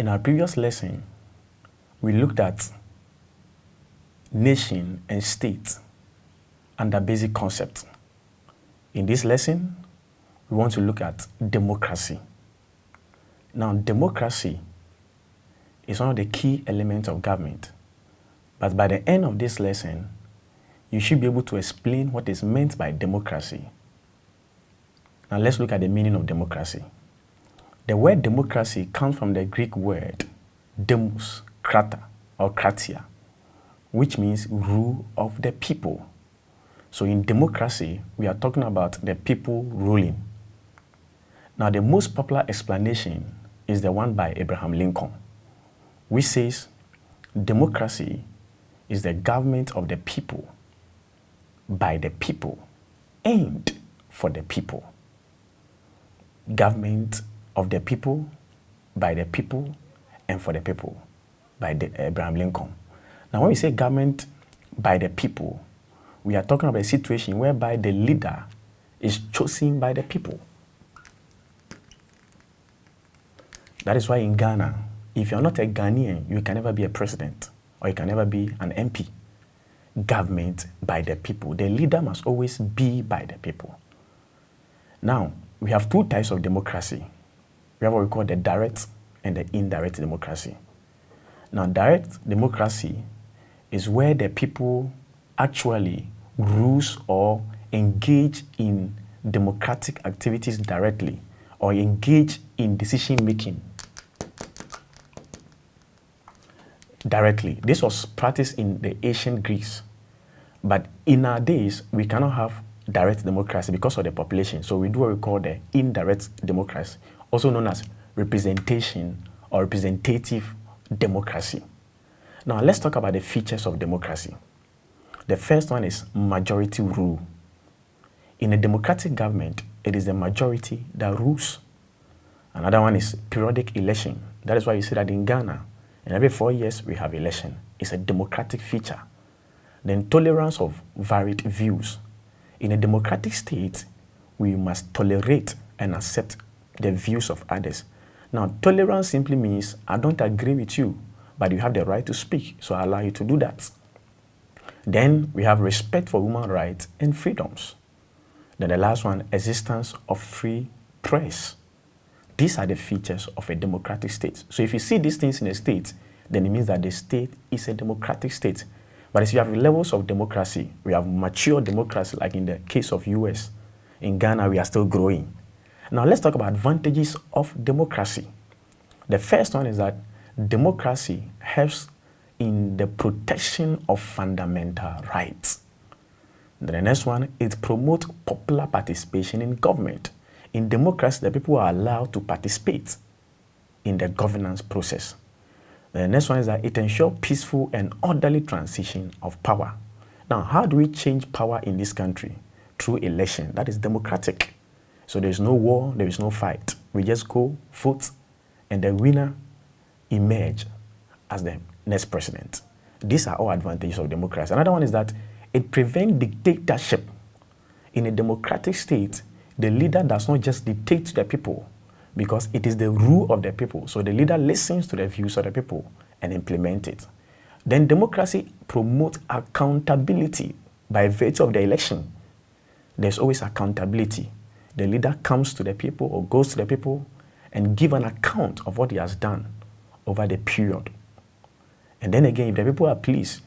In our previous lesson, we looked at nation and state under basic concepts. In this lesson, we want to look at democracy. Now, democracy is one of the key elements of government. But by the end of this lesson, you should be able to explain what is meant by democracy. Now, let's look at the meaning of democracy. The word democracy comes from the Greek word demos, krata, or kratia, which means rule of the people. So in democracy, we are talking about the people ruling. Now, the most popular explanation is the one by Abraham Lincoln, which says democracy is the government of the people, by the people, and for the people. Government of the people, by the people, and for the people, by Abraham Lincoln. Now, when we say government by the people, we are talking about a situation whereby the leader is chosen by the people. That is why in Ghana, if you're not a Ghanaian, you can never be a president, or you can never be an MP. Government by the people. The leader must always be by the people. Now, we have two types of democracy. We have what we call the direct and the indirect democracy. Now, direct democracy is where the people actually rules or engage in democratic activities directly, or engage in decision making directly. This was practiced in the ancient Greece. But in our days, we cannot have direct democracy because of the population. So we do what we call the indirect democracy, also known as representation or representative democracy. Now, let's talk about the features of democracy. The first one is majority rule. In a democratic government, it is the majority that rules. Another one is periodic election. That is why you see that in Ghana, and every 4 years we have election. It's a democratic feature. Then tolerance of varied views. In a democratic state, we must tolerate and accept the views of others. Now, tolerance simply means I don't agree with you, but you have the right to speak, so I allow you to do that. Then we have respect for human rights and freedoms. Then the last one, existence of free press. These are the features of a democratic state. So if you see these things in a state, then it means that the state is a democratic state. But as you have levels of democracy, we have mature democracy, like in the case of US. In Ghana, we are still growing. Now let's talk about advantages of democracy. The first one is that democracy helps in the protection of fundamental rights. The next one, it promotes popular participation in government. In democracy, the people are allowed to participate in the governance process. The next one is that it ensures peaceful and orderly transition of power. Now, how do we change power in this country? Through election. That is democratic. So there is no war, there is no fight. We just go, vote, and the winner emerge as the next president. These are all advantages of democracy. Another one is that it prevents dictatorship. In a democratic state, the leader does not just dictate to the people, because it is the rule of the people. So the leader listens to the views of the people and implements it. Then democracy promotes accountability by virtue of the election. There's always accountability. The leader comes to the people or goes to the people and gives an account of what he has done over the period. And then again, if the people are pleased,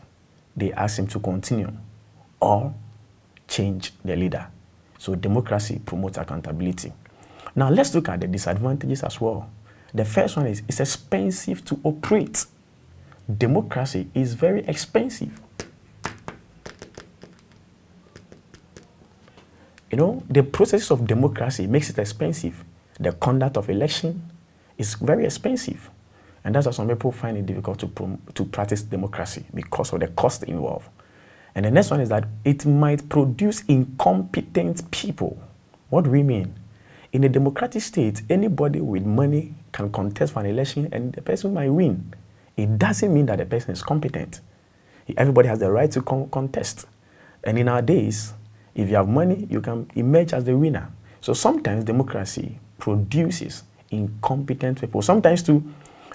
they ask him to continue or change the leader. So democracy promotes accountability. Now let's look at the disadvantages as well. The first one is it's expensive to operate. Democracy is very expensive. You know, the process of democracy makes it expensive. The conduct of election is very expensive. And that's why some people find it difficult to practice democracy because of the cost involved. And the next one is that it might produce incompetent people. What do we mean? In a democratic state, anybody with money can contest for an election and the person might win. It doesn't mean that the person is competent. Everybody has the right to contest. And in our days, if you have money, you can emerge as the winner. So sometimes democracy produces incompetent people. Sometimes too,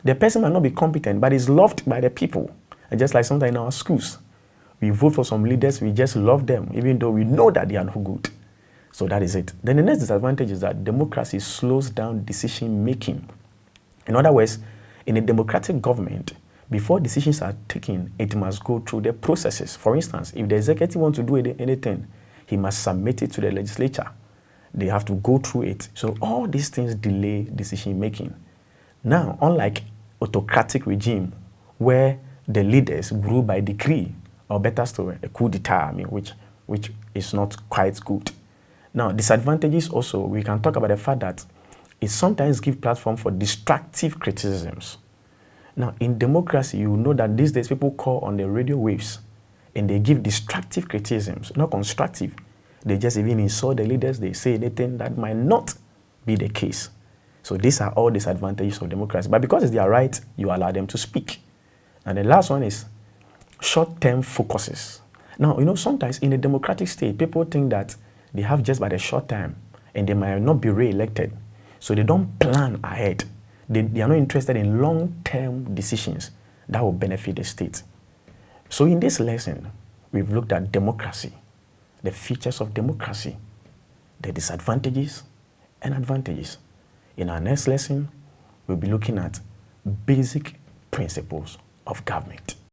The person might not be competent, but is loved by the people. And just like sometimes in our schools, we vote for some leaders, we just love them, even though we know that they are not good. So that is it. Then the next disadvantage is that democracy slows down decision making. In other words, in a democratic government, before decisions are taken, it must go through the processes. For instance, if the executive wants to do anything, he must submit it to the legislature. They have to go through it. So all these things delay decision making. Now, unlike autocratic regime, where the leaders grew by decree, or better still, a coup d'etat, which is not quite good. Now, disadvantages also, we can talk about the fact that it sometimes gives platform for destructive criticisms. Now, in democracy, you know that these days people call on the radio waves and they give destructive criticisms, not constructive. They just even insult the leaders, they say anything that might not be the case. So these are all disadvantages of democracy. But because it's their right, you allow them to speak. And the last one is short-term focuses. Now, sometimes in a democratic state, people think that they have just by the short time and they might not be re-elected. So they don't plan ahead. They are not interested in long-term decisions that will benefit the state. So in this lesson, we've looked at democracy, the features of democracy, the disadvantages and advantages. In our next lesson, we'll be looking at basic principles of government.